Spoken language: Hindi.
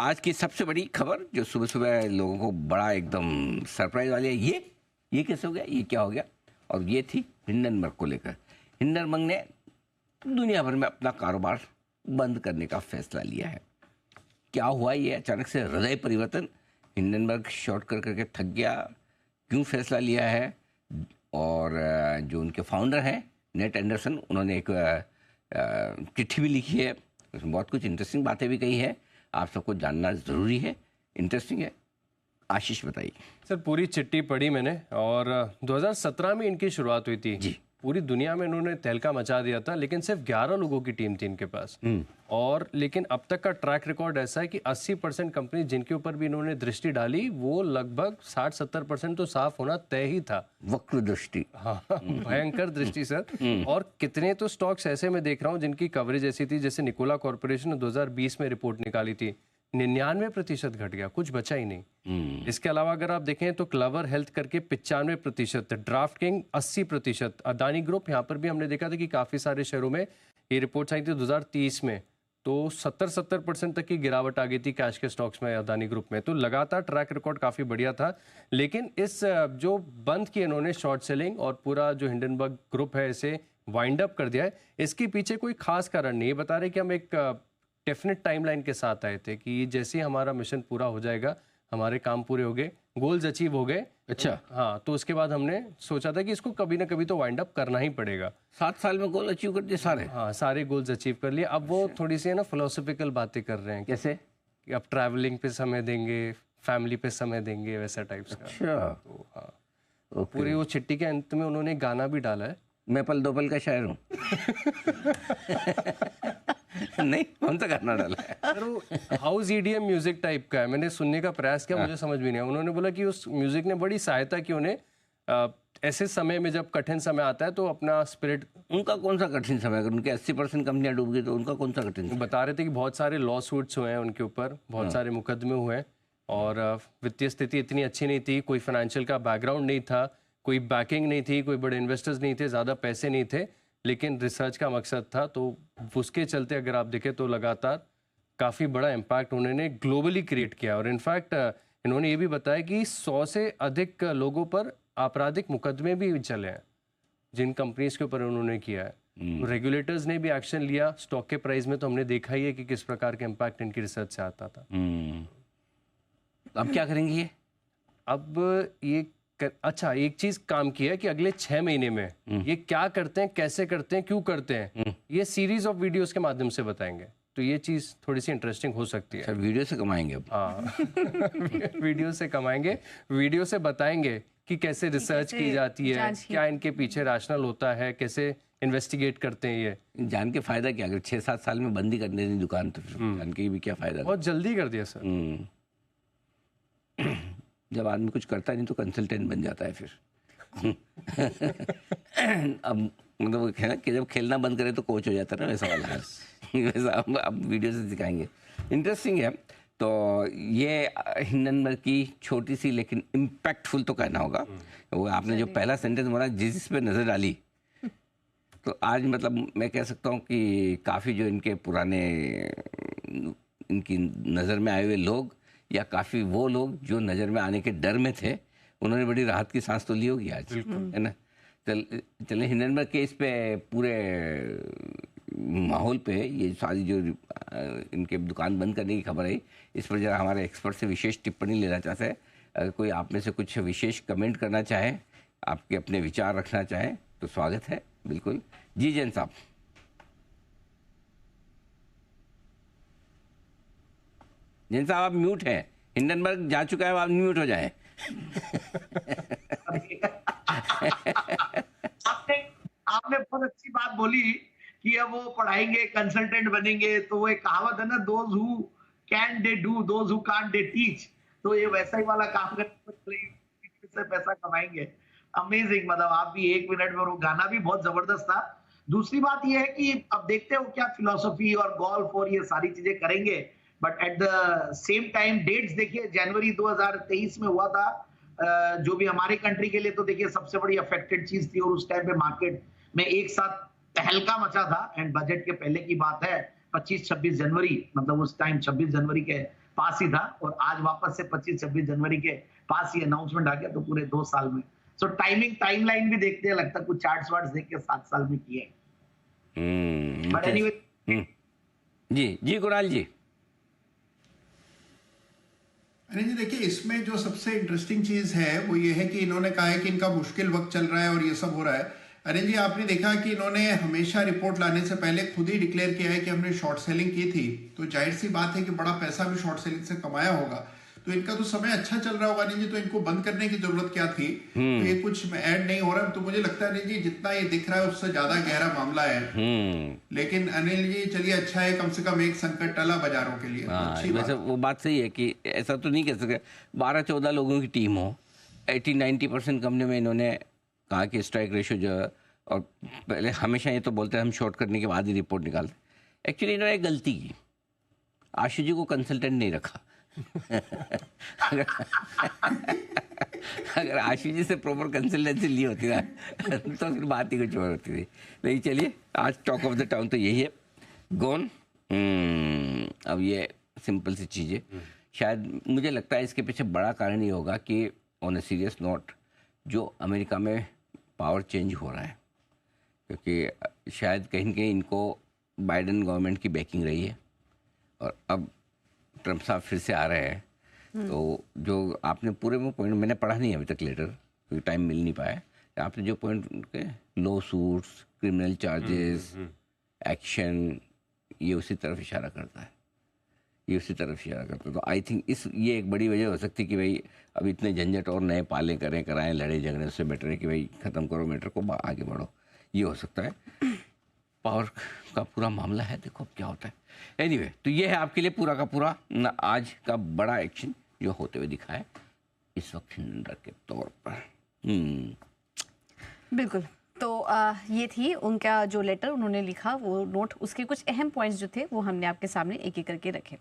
आज की सबसे बड़ी खबर जो सुबह सुबह लोगों को बड़ा एकदम सरप्राइज वाली है, ये कैसे हो गया, ये क्या हो गया। और ये थी हिंडनबर्ग को लेकर। हिंडनबर्ग ने दुनिया भर में अपना कारोबार बंद करने का फैसला लिया है। क्या हुआ ये अचानक से हृदय परिवर्तन? हिंडनबर्ग शॉर्ट कर करके थक गया, क्यों फैसला लिया है? और जो उनके फाउंडर हैं नेट एंडरसन, उन्होंने एक चिट्ठी भी लिखी है, उसमें बहुत कुछ इंटरेस्टिंग बातें भी कही है। आप सबको जानना ज़रूरी है, इंटरेस्टिंग है। आशीष बताइए। सर पूरी चिट्ठी पढ़ी मैंने और 2017 में इनकी शुरुआत हुई थी जी। पूरी दुनिया में इन्होंने तहलका मचा दिया था, लेकिन सिर्फ 11 लोगों की टीम थी इनके पास। और लेकिन अब तक का ट्रैक रिकॉर्ड ऐसा है कि 80% कंपनी जिनके ऊपर भी इन्होंने दृष्टि डाली वो लगभग 60-70% तो साफ होना तय ही था। वक्र दृष्टि। हाँ भयंकर दृष्टि सर। और कितने तो स्टॉक्स ऐसे मैं देख रहा हूँ जिनकी कवरेज ऐसी थी, जैसे निकोला कॉर्पोरेशन ने 2020 में रिपोर्ट निकाली थी, 99% घट गया, कुछ बचा ही नहीं। इसके अलावा अगर आप देखें तो क्लवर हेल्थ करके 95%, ड्राफ्ट किंग 80%, अदानी ग्रुप, यहाँ पर भी हमने देखा था कि काफी सारे शेयरों में ये रिपोर्ट्स आई थी 2030 में, तो 70% तक की गिरावट आ गई थी कैश के स्टॉक्स में अदानी ग्रुप में। तो लगातार ट्रैक रिकॉर्ड काफी बढ़िया था। लेकिन इस जो बंद किया इन्होंने शॉर्ट सेलिंग और पूरा जो हिंडनबर्ग ग्रुप है इसे वाइंड अप कर दिया है, इसके पीछे कोई खास कारण नहीं है। बता रहे कि हम एक डेफिनेट टाइमलाइन के साथ आए थे कि जैसे ही हमारा मिशन पूरा हो जाएगा, हमारे काम पूरे हो गए, गोल्स अचीव हो गए। अच्छा। हाँ, तो उसके बाद हमने सोचा था कि इसको कभी ना कभी तो वाइंड अप करना ही पड़ेगा। 7 साल में गोल अचीव कर दिए सारे? हाँ, सारे गोल्स अचीव कर लिए। अब वो थोड़ी सी है ना फिलोसफिकल बातें कर रहे हैं। कैसे? कि अब ट्रैवलिंग पे समय देंगे, फैमिली पे समय देंगे, वैसा टाइप्स का। अच्छा। तो हाँ, पूरी वो चिट्ठी के अंत में उन्होंने गाना भी डाला है। मैं पल दो पल का शायर हूँ। नहीं, कौन सा गाना डाला है? सर वो हाउस ईडीएम म्यूजिक टाइप का है, मैंने सुनने का प्रयास किया, मुझे समझ भी नहीं आया। उन्होंने बोला कि उस म्यूजिक ने बड़ी सहायता की उन्हें ऐसे समय में, जब कठिन समय आता है तो अपना स्पिरिट। उनका कौन सा कठिन समय? अगर उनके 80% कंपनियां डूब गई तो उनका कौन सा कठिन समय? बता रहे थे कि बहुत सारे लॉ सूट्स हुए हैं उनके ऊपर, बहुत सारे मुकदमे हुए हैं और वित्तीय स्थिति इतनी अच्छी नहीं थी, कोई फाइनेंशियल का बैकग्राउंड नहीं था, कोई बैकिंग नहीं थी, कोई बड़े इन्वेस्टर्स नहीं थे, ज़्यादा पैसे नहीं थे, लेकिन रिसर्च का मकसद था। तो उसके चलते अगर आप देखें तो लगातार काफ़ी बड़ा इम्पैक्ट उन्होंने ग्लोबली क्रिएट किया। और इनफैक्ट इन्होंने ये भी बताया कि 100 से अधिक लोगों पर आपराधिक मुकदमे भी चले हैं जिन कंपनीज के ऊपर उन्होंने किया है। रेगुलेटर्स ने भी एक्शन लिया। स्टॉक के प्राइस में तो हमने देखा ही है कि किस प्रकार के इम्पैक्ट इनकी रिसर्च से आता था। अब क्या करेंगे ये? अब ये अच्छा, एक चीज काम किया है कि अगले 6 महीने में ये क्या करते हैं, कैसे करते हैं, क्यों करते हैं, ये सीरीज ऑफ वीडियोस के माध्यम से बताएंगे। तो ये चीज थोड़ी सी इंटरेस्टिंग हो सकती है। सर वीडियो से कमाएंगे अब? हाँ वीडियो से कमाएंगे, वीडियो से बताएंगे कि कैसे रिसर्च की जाती है, क्या इनके पीछे रैशनल होता है, कैसे इन्वेस्टिगेट करते हैं। ये जान के फायदा क्या? अगर 6-7 साल में बंदी कर देनी दुकान तो फिर जान के भी क्या फायदा? बहुत जल्दी कर दिया सर। जब आदमी कुछ करता नहीं तो कंसल्टेंट बन जाता है फिर। अब मतलब है ना कि जब खेलना बंद करे तो कोच हो जाता है ना, वैसा वाला है। वैसा अब वीडियो से सिखाएंगे। इंटरेस्टिंग है। तो ये हिंडनबर्ग की छोटी सी लेकिन इम्पैक्टफुल तो कहना होगा। वो आपने जो पहला सेंटेंस बोला, जिस पे नज़र डाली, तो आज मतलब मैं कह सकता हूँ कि काफ़ी जो इनके पुराने इनकी नज़र में आए हुए लोग या काफ़ी वो लोग जो नज़र में आने के डर में थे, उन्होंने बड़ी राहत की सांस तो ली होगी आज, है ना। चले हिंडनबर्ग के इस पे पूरे माहौल पे, ये सारी जो इनके दुकान बंद करने की खबर है, इस पर जरा हमारे एक्सपर्ट से विशेष टिप्पणी लेना चाहते हैं। अगर कोई आप में से कुछ विशेष कमेंट करना चाहे, आपके अपने विचार रखना चाहें तो स्वागत है। बिल्कुल जी जैन साहब। जैन साहब आप म्यूट हैं। हिंडनबर्ग जा चुका है, आप म्यूट हो जाएं। आपने बहुत अच्छी बात बोली कि अब वो पढ़ाएंगे, कंसल्टेंट बनेंगे। तो वो एक कहावत है ना, those who can they do, those who can't they teach. तो ये वैसा ही वाला काम करके से पैसा कमाएंगे। अमेजिंग। मतलब आप भी 1 मिनट में, और वो गाना भी बहुत जबरदस्त था। दूसरी बात ये है कि अब देखते हो क्या फिलोसफी और गोल्फ और ये सारी चीजें करेंगे, but at the same time dates देखिए, जनवरी 2023 में हुआ था, जो भी हमारे कंट्री के लिए तो देखिए सबसे बड़ी अफेक्टेड चीज थी। और उस टाइम पे मार्केट में एक साथ तहलका मचा था। एंड बजट के पहले की बात है, 25-26 जनवरी, मतलब उस टाइम 26 जनवरी के पास ही था, और आज वापस से 25-26 जनवरी के पास ही अनाउंसमेंट आ गया, तो पूरे 2 साल में। सो टाइमलाइन भी देखते हैं, लगता है कुछ चार्ट्स वार्ट्स देख के 7 साल में किए। बट एनीवे, जी जी कुणाल जी। अरे जी देखिए, इसमें जो सबसे इंटरेस्टिंग चीज है वो ये है कि इन्होंने कहा है कि इनका मुश्किल वक्त चल रहा है और ये सब हो रहा है। अरे जी, आपने देखा कि इन्होंने हमेशा रिपोर्ट लाने से पहले खुद ही डिक्लेयर किया है कि हमने शॉर्ट सेलिंग की थी, तो जाहिर सी बात है कि बड़ा पैसा भी शॉर्ट सेलिंग से कमाया होगा। तो इनका तो समय अच्छा चल रहा होगा, नहीं जी, तो इनको बंद करने की जरूरत क्या थी? तो ये कुछ ऐड नहीं हो रहा, तो मुझे लगता है नहीं जी, जितना ये दिख रहा है उससे ज्यादा गहरा मामला है। लेकिन अनिल जी चलिए, अच्छा है, कम से कम एक संकट टला बाजारों के लिए। हाँ, अच्छी वैसे बात। वो बात सही है कि ऐसा तो नहीं कह सकते 12-14 लोगों की टीम हो, 80-90% कंपनी में इन्होंने कहा कि स्ट्राइक रेशियो जो है, और पहले हमेशा ये तो बोलते हैं हम शॉर्ट करने के बाद ही रिपोर्ट निकालते। एक्चुअली इन्होंने एक गलती की, आशु जी को कंसल्टेंट नहीं रखा। अगर आशु जी से प्रॉपर कंसल्टेंसी ली होती ना तो फिर बात ही कुछ और होती थी। नहीं, चलिए, आज टॉक ऑफ द टाउन तो यही है, गॉन। अब ये सिंपल सी चीज़ें, शायद मुझे लगता है इसके पीछे बड़ा कारण ये होगा कि ऑन अ सीरियस नोट जो अमेरिका में पावर चेंज हो रहा है, क्योंकि शायद कहीं न कहीं इनको बाइडेन गवर्नमेंट की बैकिंग रही है, और अब ट्रम्प साहब फिर से आ रहे हैं। तो जो आपने पूरे में पॉइंट, मैंने पढ़ा नहीं अभी तक लेटर, क्योंकि टाइम मिल नहीं पाया, आपने जो पॉइंट के law suits, criminal charges, action, ये उसी तरफ इशारा करता है, ये उसी तरफ इशारा करता है। तो आई थिंक ये एक बड़ी वजह हो सकती है कि भाई अब इतने झंझट और नए पाले कराएं लड़े झगड़े, उससे बेटर है कि भाई ख़त्म करो मैटर को, आगे बढ़ो, ये हो सकता है। पावर का पूरा मामला है, देखो अब क्या होता है। एनीवे, तो ये है आपके लिए पूरा का पूरा आज का बड़ा एक्शन जो होते हुए दिखा है इस वक्त हिंडनबर्ग के तौर पर। बिल्कुल। तो ये थी उनका जो लेटर उन्होंने लिखा, वो नोट, उसके कुछ अहम पॉइंट्स जो थे वो हमने आपके सामने एक एक करके रखे।